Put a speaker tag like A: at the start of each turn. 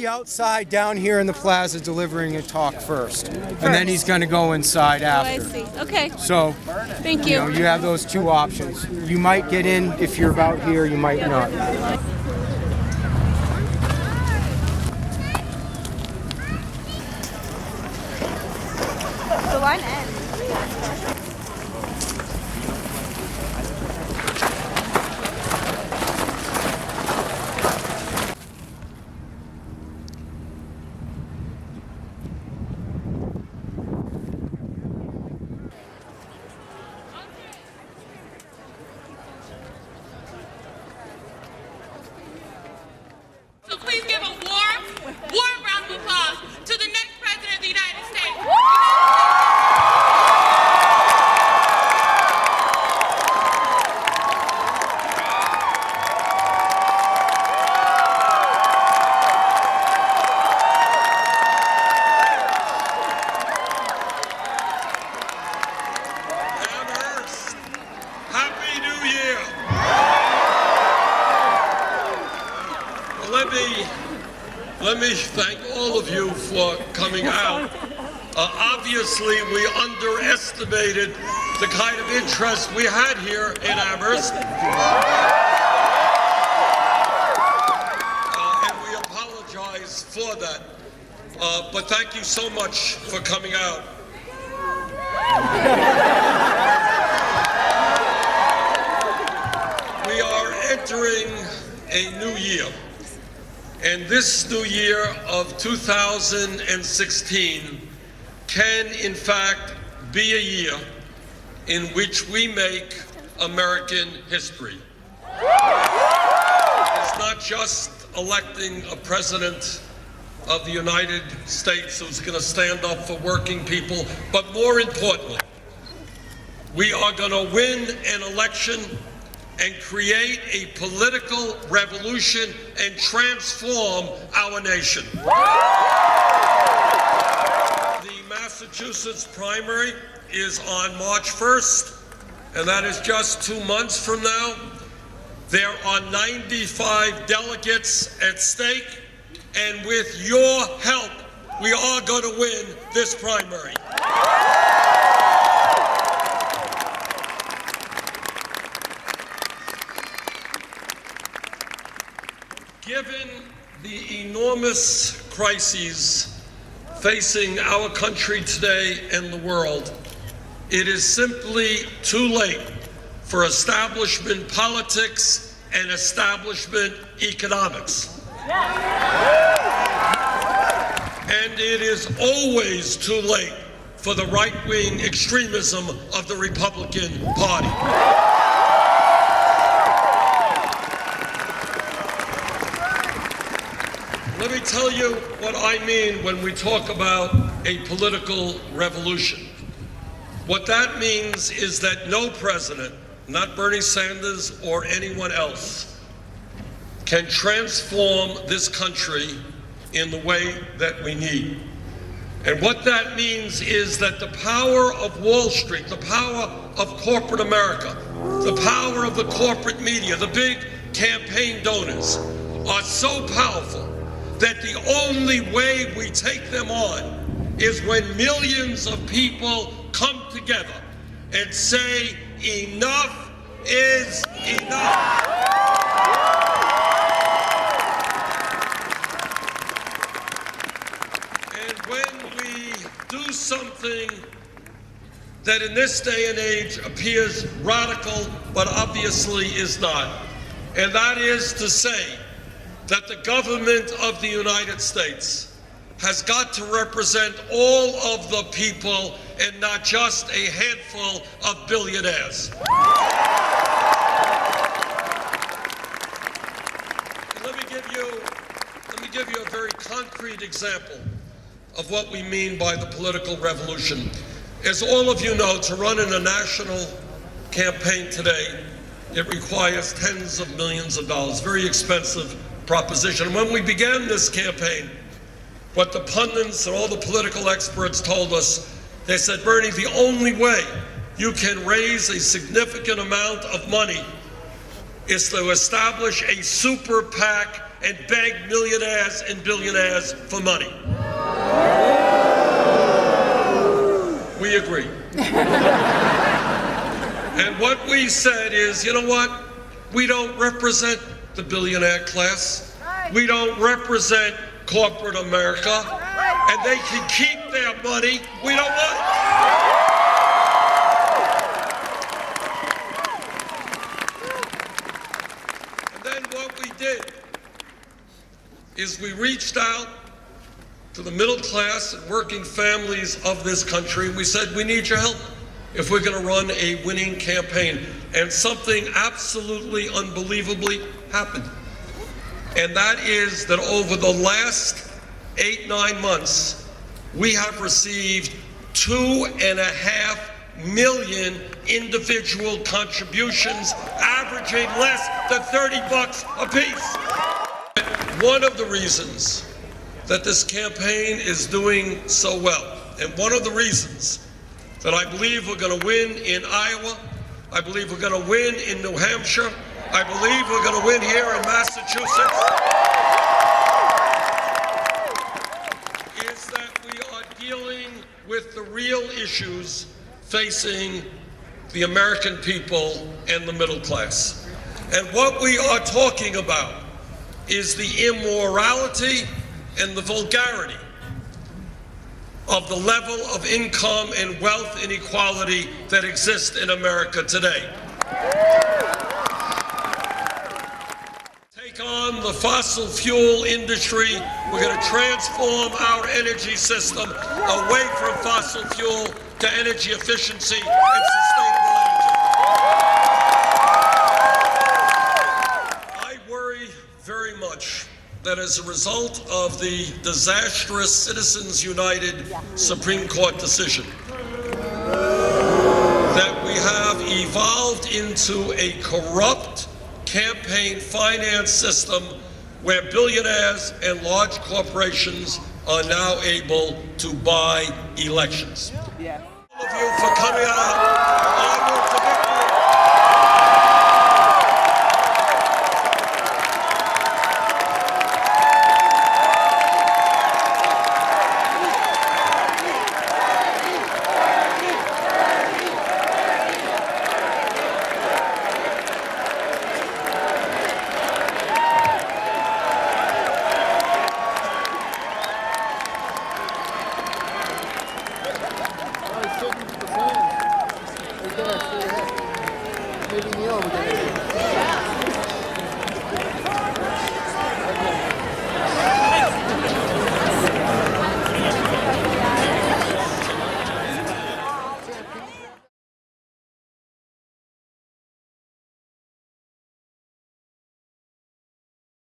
A: be outside down here in the plaza delivering a talk first. And then he's going to go inside after.
B: I see. Okay.
A: So,
B: thank you.
A: You have those two options. You might get in if you're about here, you might not.
B: The line ends.
C: So please give a warm round of applause to the next President of the United States.
D: Amherst, Happy New Year. Let me thank all of you for coming out. Obviously, we underestimated the kind of interest we had here in Amherst. And we apologize for that. But thank you so much for coming out. We are entering a new year. And this new year of 2016 can, in fact, be a year in which we make American history. It's not just electing a president of the United States who's going to stand up for working people, but more importantly, we are going to win an election and create a political revolution and transform our nation. The Massachusetts primary is on March 1st, and that is just 2 months from now. There are 95 delegates at stake, and with your help, we are going to win this primary. Given the enormous crises facing our country today and the world, it is simply too late for establishment politics and establishment economics. And it is always too late for the right-wing extremism of the Republican Party. Let me tell you what I mean when we talk about a political revolution. What that means is that no president, not Bernie Sanders or anyone else, can transform this country in the way that we need. And what that means is that the power of Wall Street, the power of corporate America, the power of the corporate media, the big campaign donors are so powerful that the only way we take them on is when millions of people come together and say, enough is enough. And when we do something that in this day and age appears radical, but obviously is not, and that is to say that the government of the United States has got to represent all of the people and not just a handful of billionaires. Let me give you a very concrete example of what we mean by the political revolution. As all of you know, to run in a national campaign today, it requires tens of millions of dollars, very expensive proposition. When we began this campaign, what the pundits and all the political experts told us, they said, Bernie, the only way you can raise a significant amount of money is to establish a super PAC and beg millionaires and billionaires for money. We agree. And what we said is, you know what? We don't represent the billionaire class. We don't represent corporate America. And they can keep their money. We don't want it. And then what we did is we reached out to the middle class and working families of this country. We said, we need your help if we're going to run a winning campaign. And something absolutely unbelievably happened. And that is that over the last 8-9 months, we have received 2.5 million individual contributions, averaging less than $30 a piece. One of the reasons that this campaign is doing so well, and one of the reasons that I believe we're going to win in Iowa, I believe we're going to win in New Hampshire, I believe we're going to win here in Massachusetts, is that we are dealing with the real issues facing the American people and the middle class. And what we are talking about is the immorality and the vulgarity of the level of income and wealth inequality that exists in America today. Take on the fossil fuel industry. We're going to transform our energy system away from fossil fuel to energy efficiency and sustainable energy. I worry very much that as a result of the disastrous Citizens United Supreme Court decision, that we have evolved into a corrupt campaign finance system where billionaires and large corporations are now able to buy elections.
B: Yeah.
D: All of you for coming out on route to victory.
B: Maybe Neil would get it.